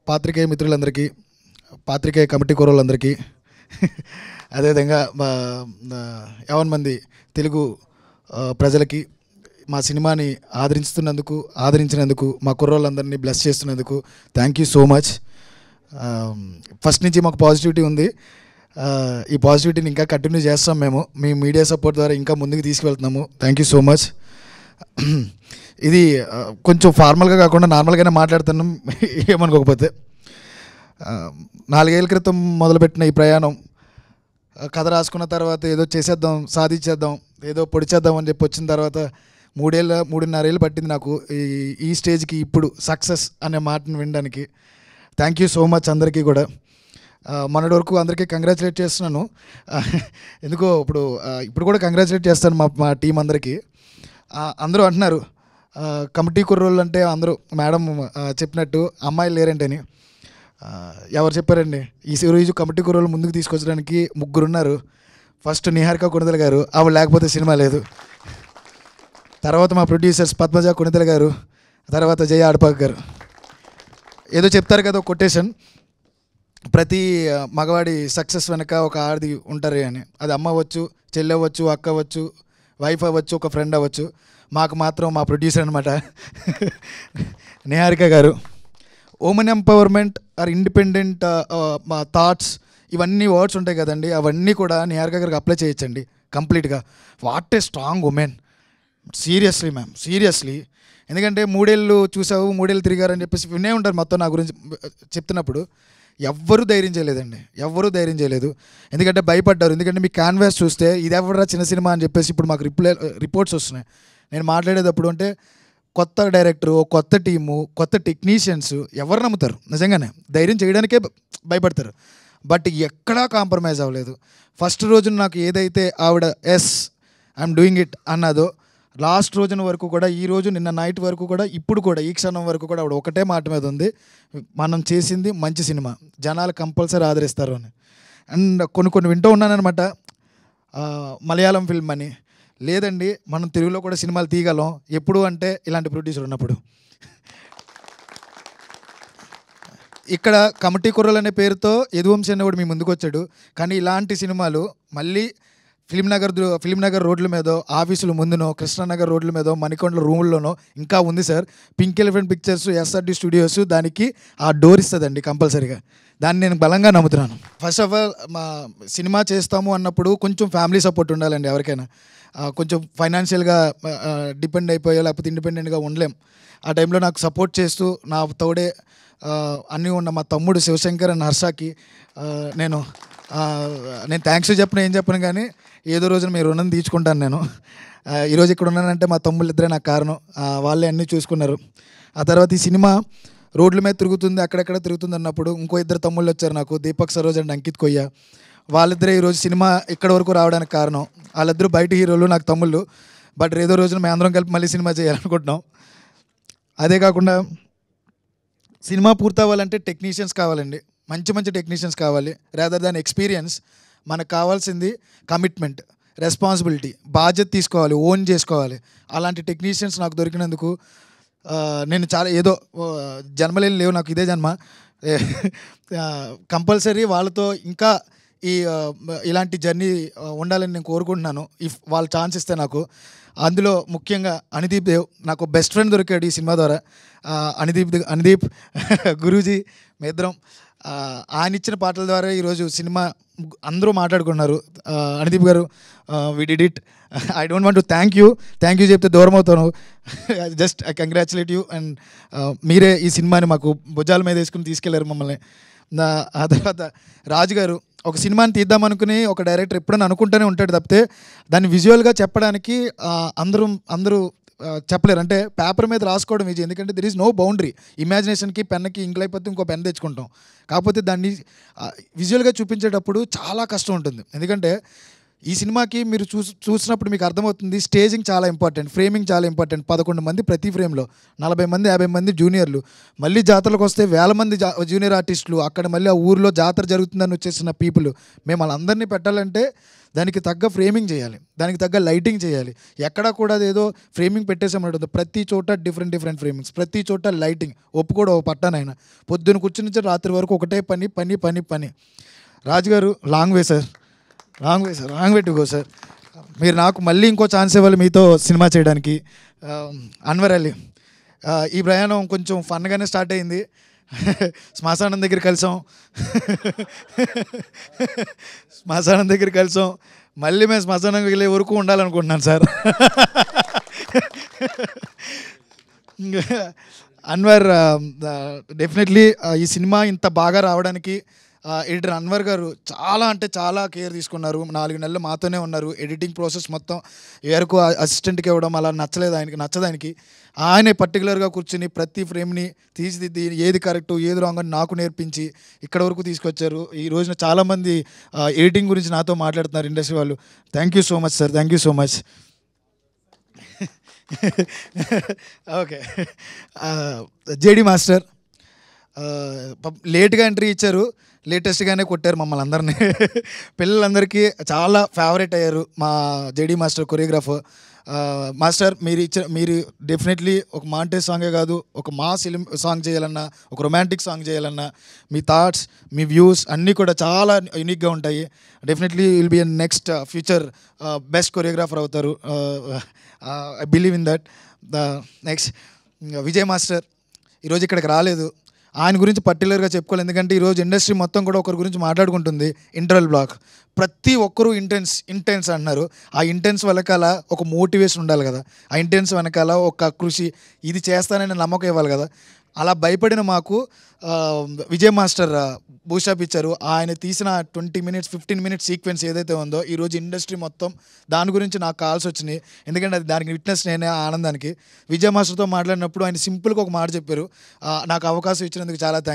పాత్రికేయ మిత్రులందరికీ, పాత్రికేయ కమిటీ కుర్రోళ్ళందరికీ, అదేవిధంగా మా 50 మంది తెలుగు ప్రజలకి మా సినిమాని ఆదరించినందుకు, మా కుర్రోళ్ళందరినీ బ్లెస్ చేస్తున్నందుకు thank you so much. First నుంచి మాకు పాజిటివిటీ ఉంది. ఈ పాజిటివిటీని ఇంకా కంటిన్యూ చేస్తాం. మేము మీ మీడియా సపోర్ట్ ద్వారా ఇంకా ముందుకు తీసుకువెళ్తున్నాము. Thank you so much. ఇది కొంచెం ఫార్మల్గా కాకుండా నార్మల్గానే మాట్లాడుతున్నాం, ఏమనుకోకపోతే. 4 ఏళ్ళ క్రితం మొదలుపెట్టిన ఈ ప్రయాణం, కథ రాసుకున్న తర్వాత ఏదో చేసేద్దాం, సాధించేద్దాం, ఏదో పొడిచేద్దాం అని చెప్పి వచ్చిన తర్వాత 3.5 ఏళ్ళు పట్టింది నాకు ఈ స్టేజ్కి ఇప్పుడు సక్సెస్ అనే మాటను వినడానికి. థ్యాంక్ యూ సో మచ్ అందరికీ కూడా. మొన్నటి వరకు అందరికీ కంగ్రాచులేట్ చేస్తున్నాను. ఎందుకో ఇప్పుడు కూడా కంగ్రాచులేట్ చేస్తాను మా టీం అందరికీ. అందరూ అంటున్నారు కమిటీ కుర్రోళ్ళు అంటే, అందరూ మేడం చెప్పినట్టు అమ్మాయిలు లేరంటని. ఎవరు చెప్పారండి? ఈ రోజు కమిటీ కుర్రోళ్ళు ముందుకు తీసుకొచ్చడానికి 3 ఉన్నారు. ఫస్ట్ నిహారిక కొణిదెల గారు, ఆవిడ లేకపోతే సినిమా లేదు. తర్వాత మా ప్రొడ్యూసర్స్ పద్మజ కొణిదెల గారు, తర్వాత జయ ఆడపాక్ గారు. ఏదో చెప్తారు కదా కొటేషన్, ప్రతి మగవాడి సక్సెస్ వెనక ఒక ఆడది ఉంటారు అని. అది అమ్మ అవ్వచ్చు, చెల్లి అవ్వచ్చు, అక్క అవ్వచ్చు, వైఫ్ అవ్వచ్చు, ఒక ఫ్రెండ్ అవ్వచ్చు. మాకు మాత్రం మా ప్రొడ్యూసర్ అనమాట నిహారిక గారు. ఉమెన్ ఎంపవర్మెంట్ ఆర్ ఇండిపెండెంట్ మా థాట్స్, ఇవన్నీ వర్డ్స్ ఉంటాయి కదండి, అవన్నీ కూడా నిహారిక గారికి అప్లై చేయొచ్చండి కంప్లీట్గా. What a strong women, seriously ma'am, seriously. ఎందుకంటే 3 ఏళ్ళు చూసావు, 3 ఏళ్ళు తిరిగారని చెప్పేసి వినే ఉంటారు మొత్తం నా గురించి చెప్తున్నప్పుడు. ఎవ్వరూ ధైర్యం చేయలేదండి, ఎవ్వరూ ధైర్యం చేయలేదు. ఎందుకంటే భయపడ్డారు. ఎందుకంటే మీ క్యాన్వాస్ చూస్తే ఇది ఎవరా చిన్న సినిమా అని చెప్పేసి ఇప్పుడు మాకు రిపోర్ట్స్ వస్తున్నాయి. నేను మాట్లాడేటప్పుడు అంటే కొత్త డైరెక్టరు, కొత్త టీము, కొత్త టెక్నీషియన్స్, ఎవరు నమ్ముతారు? నిజంగానే ధైర్యం చేయడానికే భయపడతారు. బట్ ఎక్కడా కాంప్రమైజ్ అవ్వలేదు. ఫస్ట్ రోజున నాకు ఏదైతే ఆవిడ ఎస్ ఐఎమ్ డూయింగ్ ఇట్ అన్నదో, లాస్ట్ రోజున వరకు కూడా, ఈ రోజు నిన్న నైట్ వరకు కూడా, ఇప్పుడు కూడా ఈ క్షణం వరకు కూడా ఆవిడ ఒకటే మాట మీద ఉంది, మనం చేసింది మంచి సినిమా, జనాలు కంపల్సరీ ఆదరిస్తారు అని. అండ్ కొన్ని వింటూ ఉన్నానమాట, మలయాళం ఫిల్మ్ అని. లేదండి, మనం తెలుగులో కూడా సినిమాలు తీయగలం. ఎప్పుడు అంటే ఇలాంటి ప్రొడ్యూసర్ ఉన్నప్పుడు. ఇక్కడ కమిటీ కుర్రలు అనే పేరుతో యదువంశీ అనే కూడా మీ ముందుకు వచ్చాడు. కానీ ఇలాంటి సినిమాలు మళ్ళీ ఫిల్మ్నగర్ రోడ్ల మీదో, ఆఫీసుల ముందునో, కృష్ణానగర్ రోడ్ల మీదో, మణికొండల రూముల్లోనో ఇంకా ఉంది sir. Pink elephant pictures, SRD studios దానికి ఆ డోర్ ఇస్తుందండి కంపల్సరీగా. దాన్ని నేను బలంగా నమ్ముతున్నాను. ఫస్ట్ ఆఫ్ ఆల్, మా సినిమా చేస్తాము అన్నప్పుడు కొంచెం ఫ్యామిలీ సపోర్ట్ ఉండాలండి ఎవరికైనా. కొంచెం ఫైనాన్షియల్గా డిపెండ్ అయిపోయా, లేకపోతే ఇండిపెండెంట్గా ఉండలేం. ఆ టైంలో నాకు సపోర్ట్ చేస్తూ నా తోడే అన్నీ ఉన్న మా తమ్ముడు శివశంకర్ అండ్ హర్షకి నేను థ్యాంక్స్ చెప్పను, ఏం చెప్పను, కానీ ఏదో రోజున మీ రుణం తీర్చుకుంటాను నేను. ఈరోజు ఇక్కడ ఉన్నానంటే మా తమ్ముళ్ళు ఇద్దరే నాకు కారణం. వాళ్ళే అన్నీ చూసుకున్నారు. ఆ తర్వాత ఈ సినిమా రోడ్ల మీద తిరుగుతుంది, అక్కడెక్కడ తిరుగుతుంది అన్నప్పుడు ఇంకో 2 తమ్ముళ్ళు వచ్చారు నాకు, దీపక్ సరోజ్ అండ్ అంకిత్ కొయ్య. వాళ్ళిద్దరే ఈరోజు సినిమా ఇక్కడ వరకు రావడానికి కారణం. వాళ్ళిద్దరూ బయట హీరోలు, నాకు తమ్ముళ్ళు. బట్ ఏదో రోజున మేము అందరం కలిపి మళ్ళీ సినిమా చేయాలనుకుంటున్నాం. అదే కాకుండా సినిమా పూర్తవ్వాలంటే టెక్నీషియన్స్ కావాలండి, మంచి టెక్నీషియన్స్ కావాలి. రాదర్ దాన్ ఎక్స్పీరియన్స్, మనకు కావాల్సింది కమిట్మెంట్, రెస్పాన్సిబిలిటీ, బాధ్యత తీసుకోవాలి, ఓన్ చేసుకోవాలి. అలాంటి టెక్నీషియన్స్ నాకు దొరికినందుకు నేను చాలా ఏదో జన్మలేని లేవు నాకు, ఇదే జన్మ. కంపల్సరీ వాళ్ళతో ఇంకా ఇలాంటి జర్నీ ఉండాలని నేను కోరుకుంటున్నాను. ఇఫ్ వాళ్ళు ఛాన్స్ ఇస్తే నాకు. అందులో ముఖ్యంగా అనుదీప్ దేవ్, నాకు బెస్ట్ ఫ్రెండ్ దొరికాడు ఈ సినిమా ద్వారా. అనుదీప్ గురూజీ, మేద్దరం. ఆయన ఇచ్చిన పాటల ద్వారా ఈరోజు సినిమా అందరూ మాట్లాడుకున్నారు. Anudeep garu, we did it. I don't want to thank you చెప్తే దూరం అవుతాను. Just I congratulate you. And మీరే ఈ సినిమాని మాకు భుజాల మీద వేసుకుని తీసుకెళ్లారు మమ్మల్ని. ఆ తర్వాత రాజు గారు, ఒక సినిమాని తీద్దామనుకుని ఒక డైరెక్టర్ ఎప్పుడైనా అనుకుంటూనే ఉంటాడు తప్పితే దాన్ని విజువల్గా చెప్పడానికి అందరూ చెప్పలేరు. అంటే పేపర్ మీద రాసుకోవడం ఈజీ, ఎందుకంటే దెర్ ఈజ్ నో బౌండరీ. ఇమాజినేషన్కి పెన్కి ఇంక్ అయిపోతే ఇంకో పెన్ తెచ్చుకుంటాం. కాకపోతే దాన్ని విజువల్గా చూపించేటప్పుడు చాలా కష్టం ఉంటుంది. ఎందుకంటే ఈ సినిమాకి మీరు చూసినప్పుడు మీకు అర్థమవుతుంది, స్టేజింగ్ చాలా ఇంపార్టెంట్, ఫ్రేమింగ్ చాలా ఇంపార్టెంట్. 11 మంది ప్రతి ఫ్రేమ్లో, 40 మంది 50 మంది జూనియర్లు. మళ్ళీ జాతరలకు వస్తే వేల మంది జూనియర్ ఆర్టిస్టులు, అక్కడ మళ్ళీ ఆ ఊరిలో జాతర జరుగుతుందని వచ్చేసిన పీపుల్. మేము వాళ్ళందరినీ పెట్టాలంటే దానికి తగ్గ ఫ్రేమింగ్ చేయాలి, దానికి తగ్గ లైటింగ్ చేయాలి. ఎక్కడా కూడా అదేదో ఫ్రేమింగ్ పెట్టేసామంటుంది, ప్రతి చోట డిఫరెంట్ ఫ్రేమింగ్స్, ప్రతి చోట లైటింగ్. ఒప్పుకోడు ఒక పట్టానైనా. పొద్దున కూర్చుని రాత్రి వరకు ఒకటే పని. రాజుగారు long way sir, wrong way to go sir. మీరు నాకు మళ్ళీ ఇంకో ఛాన్స్ ఇవ్వాలి మీతో సినిమా చేయడానికి. అన్వర్ అలీ, ఈ ప్రయాణం కొంచెం ఫన్గానే స్టార్ట్ అయింది. శ్మశానం దగ్గర కలిసాం. మళ్ళీ మేము శ్మశానం వెళ్ళే వరకు ఉండాలనుకుంటున్నాను సార్. అన్వర్, డెఫినెట్లీ ఈ సినిమా ఇంత బాగా రావడానికి ఎడిటర్ అన్వర్ గారు చాలా అంటే చాలా కేర్ తీసుకున్నారు. 4 నెలలు మాతోనే ఉన్నారు. ఎడిటింగ్ ప్రాసెస్ మొత్తం వరకు అసిస్టెంట్కి ఇవ్వడం అలా నచ్చదానికి ఆయనే పర్టికులర్గా కూర్చుని ప్రతి ఫ్రేమ్ని తీసిదిద్ది ఏది కరెక్టు ఏది రాంగ్ అని నాకు నేర్పించి ఇక్కడ వరకు తీసుకొచ్చారు. ఈ రోజున చాలామంది ఎడిటింగ్ గురించి నాతో మాట్లాడుతున్నారు ఇండస్ట్రీ వాళ్ళు. Thank you so much sir, thank you so much. Okay, JD master లేట్గా ఎంట్రీ ఇచ్చారు, లేటెస్ట్గానే కొట్టారు మమ్మల్ని అందరినీ. పిల్లలందరికీ చాలా ఫేవరెట్ అయ్యారు మా జేడి మాస్టర్ కొరియోగ్రాఫర్. మాస్టర్ మీరు డెఫినెట్లీ ఒక మాంటేజ్ సాంగే కాదు, ఒక మాస్ సాంగ్ చేయాలన్నా, ఒక రొమాంటిక్ సాంగ్ చేయాలన్నా మీ థాట్స్, మీ వ్యూస్ అన్నీ కూడా చాలా యూనిక్గా ఉంటాయి. Definitely will be next future best choreographer అవుతారు. I believe in that. Next Vijay master ఈరోజు ఇక్కడికి రాలేదు. ఆయన గురించి పర్టికులర్గా చెప్పుకోవాలి, ఎందుకంటే ఈరోజు ఇండస్ట్రీ మొత్తం కూడా ఒకరి గురించి మాట్లాడుకుంటుంది. ఇంటర్వెల్ బ్లాక్ ప్రతి ఒక్కరూ ఇంటెన్స్ అంటున్నారు. ఆ ఇంటెన్స్ వెనకాల ఒక మోటివేషన్ ఉండాలి కదా, ఆ ఇంటెన్స్ వెనకాల ఒక కృషి, ఇది చేస్తానని నమ్మకం ఇవ్వాలి కదా. అలా భయపడిన మాకు విజయ్ మాస్టర్ బూస్టాప్ ఇచ్చారు. ఆయన తీసిన 20 మినిట్స్ 15 మినిట్స్ సీక్వెన్స్ ఏదైతే ఉందో ఈరోజు ఇండస్ట్రీ మొత్తం దాని గురించి నాకు కాల్స్ వచ్చినాయి. ఎందుకంటే అది దానికి విట్నెస్ నేనే. ఆనందానికి విజయ్ మాస్టర్తో మాట్లాడినప్పుడు ఆయన సింపుల్గా ఒక మాట చెప్పారు, నాకు అవకాశం ఇచ్చినందుకు చాలా థ్యాంక్స్.